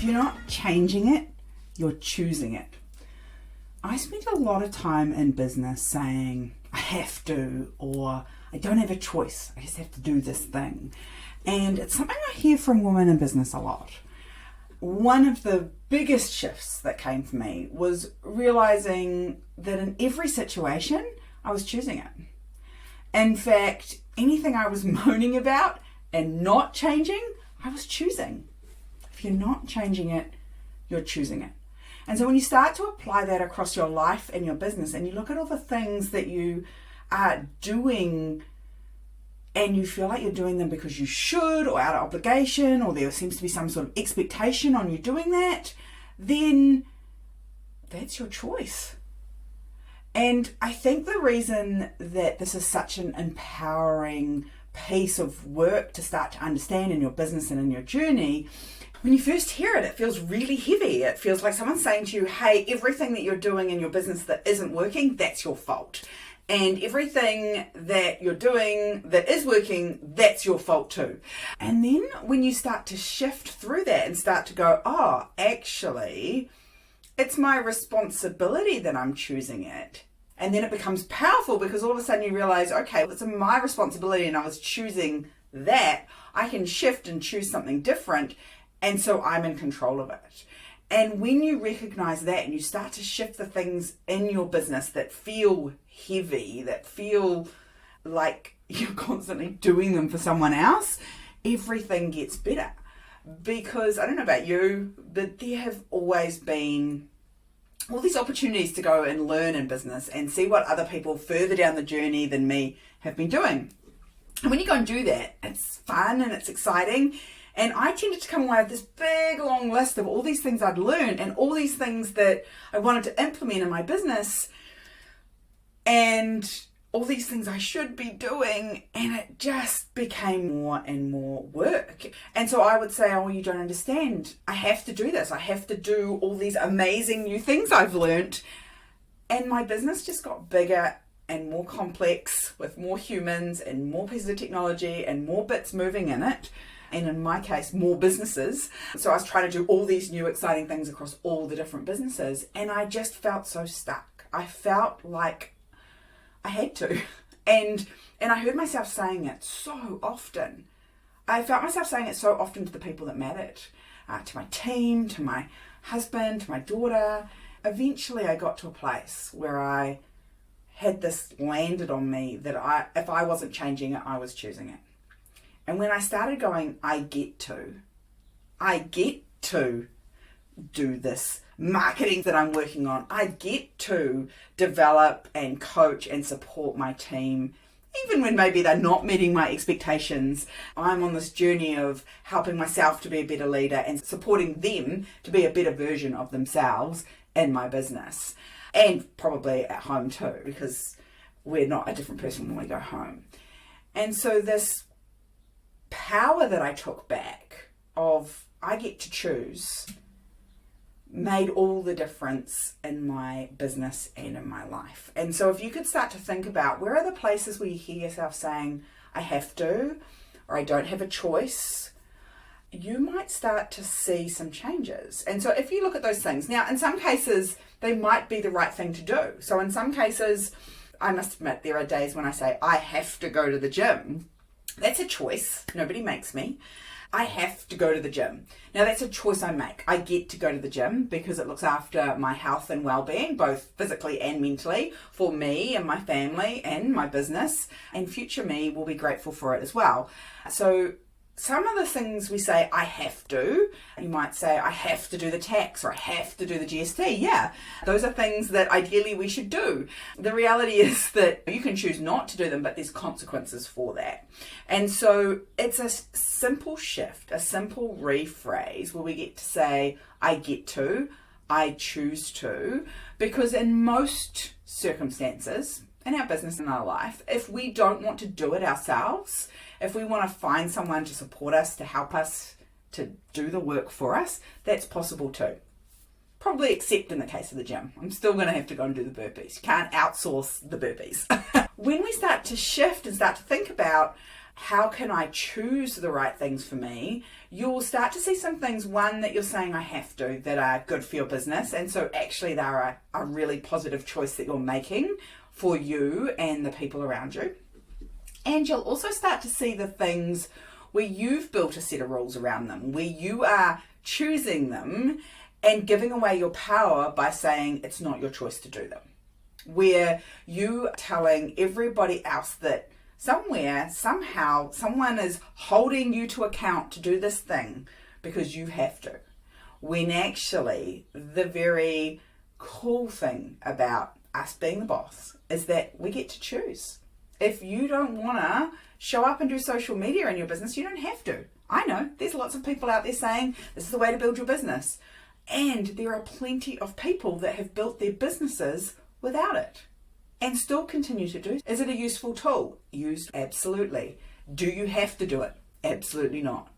If you're not changing it, you're choosing it. I spent a lot of time in business saying, I have to, or I don't have a choice. I just have to do this thing. And it's something I hear from women in business a lot. One of the biggest shifts that came for me was realizing that in every situation, I was choosing it. In fact, anything I was moaning about and not changing, I was choosing. If you're not changing it, you're choosing it. And so when you start to apply that across your life and your business, and you look at all the things that you are doing and you feel like you're doing them because you should, or out of obligation, or there seems to be some sort of expectation on you doing that, then that's your choice. And I think the reason that this is such an empowering piece of work to start to understand in your business and in your journey, when you first hear it, it feels really heavy. It feels like someone's saying to you, hey, everything that you're doing in your business that isn't working, that's your fault. And everything that you're doing that is working, that's your fault too. And then when you start to shift through that and start to go, oh, actually, it's my responsibility that I'm choosing it. And then it becomes powerful because all of a sudden you realize, okay, well, it's my responsibility and I was choosing that. I can shift and choose something different. And so I'm in control of it. And when you recognize that and you start to shift the things in your business that feel heavy, that feel like you're constantly doing them for someone else, everything gets better. Because I don't know about you, but there have always been all these opportunities to go and learn in business and see what other people further down the journey than me have been doing. And when you go and do that, it's fun and it's exciting. And I tended to come away with this big, long list of all these things I'd learned and all these things that I wanted to implement in my business and all these things I should be doing. And it just became more and more work. And so I would say, oh, you don't understand. I have to do this. I have to do all these amazing new things I've learned. And my business just got bigger and more complex with more humans and more pieces of technology and more bits moving in it. And in my case, more businesses. So I was trying to do all these new exciting things across all the different businesses. And I just felt so stuck. I felt like I had to. And I heard myself saying it so often. I felt myself saying it so often to the people that mattered. To my team, to my husband, to my daughter. Eventually I got to a place where I had this landed on me that if I wasn't changing it, I was choosing it. And when I started going, I get to do this marketing that I'm working on. I get to develop and coach and support my team, even when maybe they're not meeting my expectations. I'm on this journey of helping myself to be a better leader and supporting them to be a better version of themselves in my business. And probably at home too, because we're not a different person when we go home. And so this power that I took back of I get to choose made all the difference in my business and in my life. And so if you could start to think about where are the places where you hear yourself saying I have to, or I don't have a choice, you might start to see some changes. And so if you look at those things, now in some cases they might be the right thing to do. So in some cases, I must admit there are days when I say I have to go to the gym. That's a choice. Nobody makes me. I have to go to the gym. Now that's a choice I make. I get to go to the gym because it looks after my health and well-being, both physically and mentally, for me and my family and my business. And future me will be grateful for it as well. So some of the things we say, I have to, you might say, I have to do the tax or I have to do the GST. Yeah, those are things that ideally we should do. The reality is that you can choose not to do them, but there's consequences for that. And so it's a simple shift, a simple rephrase where we get to say, I get to, I choose to, because in most circumstances, in our business and our life, if we don't want to do it ourselves, if we want to find someone to support us, to help us, to do the work for us, that's possible too. Probably except in the case of the gym. I'm still going to have to go and do the burpees. You can't outsource the burpees. When we start to shift and start to think about how can I choose the right things for me, you'll start to see some things, one, that you're saying I have to, that are good for your business. And so actually they're a really positive choice that you're making for you and the people around you. And you'll also start to see the things where you've built a set of rules around them, where you are choosing them and giving away your power by saying it's not your choice to do them. Where you are telling everybody else that somewhere, somehow, someone is holding you to account to do this thing because you have to. When actually the very cool thing about us being the boss is that we get to choose. If you don't want to show up and do social media in your business, you don't have to. I know there's lots of people out there saying this is the way to build your business. And there are plenty of people that have built their businesses without it and still continue to do. Is it a useful tool? Used, absolutely. Do you have to do it? Absolutely not.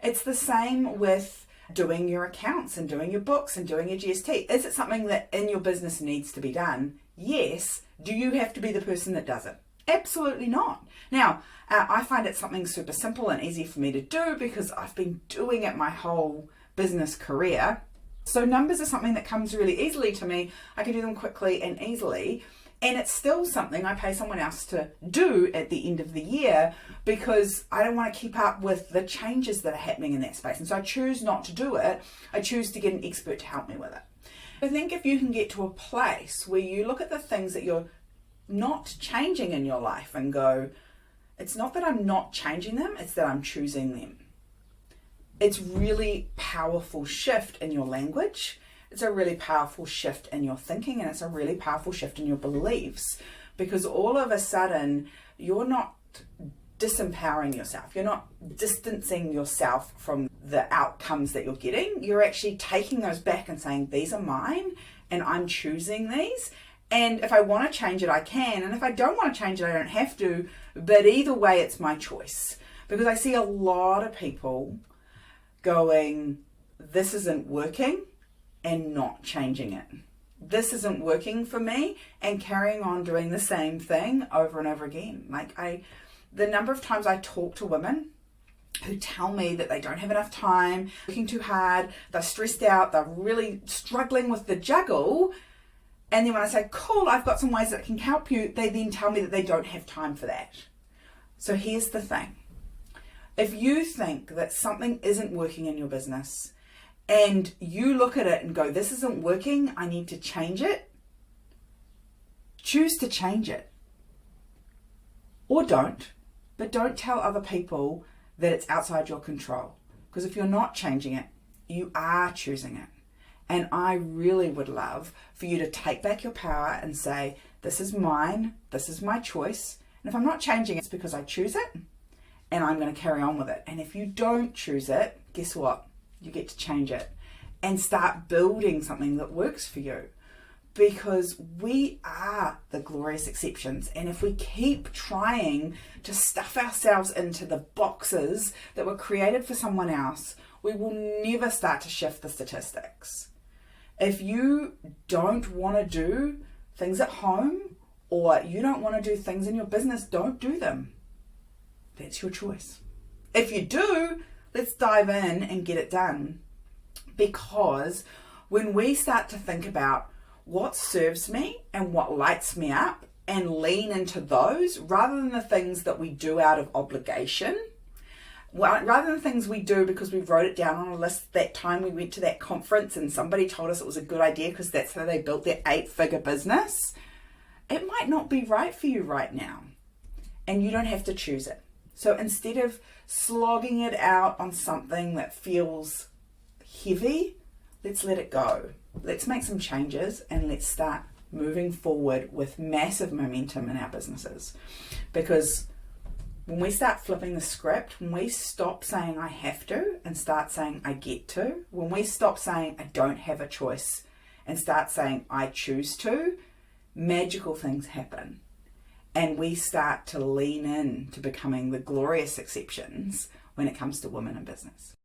It's the same with doing your accounts and doing your books and doing your GST. Is it something that in your business needs to be done? Yes. Do you have to be the person that does it? Absolutely not. Now, I find it something super simple and easy for me to do because I've been doing it my whole business career. So numbers are something that comes really easily to me. I can do them quickly and easily. And it's still something I pay someone else to do at the end of the year because I don't want to keep up with the changes that are happening in that space. And so I choose not to do it. I choose to get an expert to help me with it. I think if you can get to a place where you look at the things that you're not changing in your life and go, it's not that I'm not changing them, it's that I'm choosing them. It's really powerful shift in your language. It's a really powerful shift in your thinking, and it's a really powerful shift in your beliefs, because all of a sudden you're not disempowering yourself. You're not distancing yourself from the outcomes that you're getting. You're actually taking those back and saying, these are mine and I'm choosing these. And if I want to change it, I can. And if I don't want to change it, I don't have to. But either way, it's my choice. Because I see a lot of people going, this isn't working, and not changing it. This isn't working for me, and carrying on doing the same thing over and over again. The number of times I talk to women who tell me that they don't have enough time, working too hard, they're stressed out, they're really struggling with the juggle. And then when I say, cool, I've got some ways that can help you, they then tell me that they don't have time for that. So here's the thing. If you think that something isn't working in your business and you look at it and go, this isn't working, I need to change it, choose to change it. Or don't. But don't tell other people that it's outside your control. Because if you're not changing it, you are choosing it. And I really would love for you to take back your power and say, this is mine, this is my choice. And if I'm not changing it, it's because I choose it and I'm going to carry on with it. And if you don't choose it, guess what? You get to change it and start building something that works for you. Because we are the glorious exceptions. And if we keep trying to stuff ourselves into the boxes that were created for someone else, we will never start to shift the statistics. If you don't want to do things at home or you don't want to do things in your business, don't do them. That's your choice. If you do, let's dive in and get it done. Because when we start to think about what serves me and what lights me up and lean into those rather than the things that we do out of obligation, rather than things we do because we wrote it down on a list that time we went to that conference and somebody told us it was a good idea because that's how they built their 8-figure business, it might not be right for you right now. And you don't have to choose it. So instead of slogging it out on something that feels heavy, let's let it go. Let's make some changes and let's start moving forward with massive momentum in our businesses. Because when we start flipping the script, when we stop saying I have to and start saying I get to, when we stop saying I don't have a choice and start saying I choose to, magical things happen. And we start to lean in to becoming the glorious exceptions when it comes to women in business.